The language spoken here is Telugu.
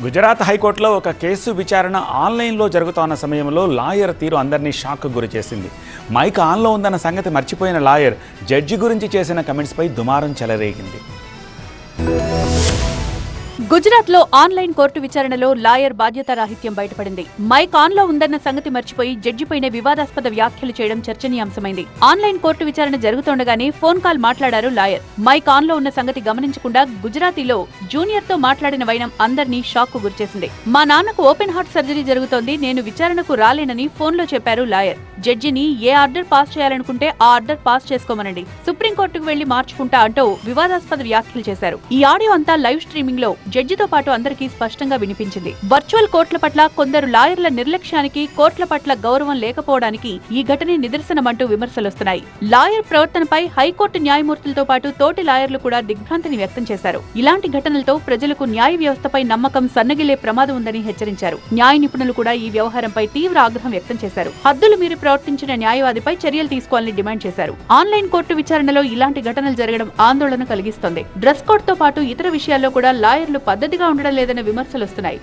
గుజరాత్ హైకోర్టులో ఒక కేసు విచారణ ఆన్లైన్లో జరుగుతున్న సమయంలో లాయర్ తీరు అందరినీ షాక్కు గురి చేసింది. మైక్ ఆన్లో ఉందన్న సంగతి మర్చిపోయిన లాయర్ జడ్జి గురించి చేసిన కమెంట్స్పై దుమారం చెలరేగింది. గుజరాత్ లో ఆన్లైన్ కోర్టు విచారణలో లాయర్ బాధ్యతారాహిత్యం బయటపడింది. మైక్ ఆన్ లో ఉందన్న సంగతి మర్చిపోయి జడ్జిపైనే వివాదాస్పద వ్యాఖ్యలు చేయడం చర్చనీయాంశమైంది. ఆన్లైన్ కోర్టు విచారణ జరుగుతుండగానే ఫోన్ కాల్ మాట్లాడారు లాయర్. మైక్ ఆన్ లో ఉన్న సంగతి గమనించకుండా గుజరాతీలో జూనియర్ తో మాట్లాడిన వైనం అందరినీ షాక్ కు గురిచేసింది. మా నాన్నకు ఓపెన్ హార్ట్ సర్జరీ జరుగుతోంది, నేను విచారణకు రాలేనని ఫోన్ లో చెప్పారు లాయర్. జడ్జిని ఏ ఆర్డర్ పాస్ చేయాలనుకుంటే ఆ ఆర్డర్ పాస్ చేసుకోమనండి, సుప్రీంకోర్టుకు వెళ్లి మార్చుకుంటా అంటూ వివాదాస్పద వ్యాఖ్యలు చేశారు. ఈ ఆడియో అంతా లైవ్ స్ట్రీమింగ్ లో జడ్జితో పాటు అందరికీ స్పష్టంగా వినిపించింది. వర్చువల్ కోర్టుల పట్ల కొందరు లాయర్ల నిర్లక్ష్యానికి, కోర్టుల పట్ల గౌరవం లేకపోవడానికి ఈ ఘటనే నిదర్శనమంటూ విమర్శలొస్తున్నాయి. లాయర్ ప్రవర్తనపై హైకోర్టు న్యాయమూర్తులతో పాటు తోటి లాయర్లు కూడా దిగ్భ్రాంతిని వ్యక్తం చేశారు. ఇలాంటి ఘటనలతో ప్రజలకు న్యాయ వ్యవస్థపై నమ్మకం సన్నగిలే ప్రమాదం ఉందని హెచ్చరించారు. న్యాయ నిపుణులు కూడా ఈ వ్యవహారంపై తీవ్ర ఆగ్రహం వ్యక్తం చేశారు. హద్దులు మీరి ప్రవర్తించిన న్యాయవాదిపై చర్యలు తీసుకోవాలని డిమాండ్ చేశారు. ఆన్లైన్ కోర్టు విచారణలో ఇలాంటి ఘటనలు జరగడం ఆందోళన కలిగిస్తోంది. డ్రెస్ కోడ్ తో పాటు ఇతర విషయాల్లో కూడా లాయర్లు పద్ధతిగా ఉండడం లేదన్న విమర్శలొస్తున్నాయి.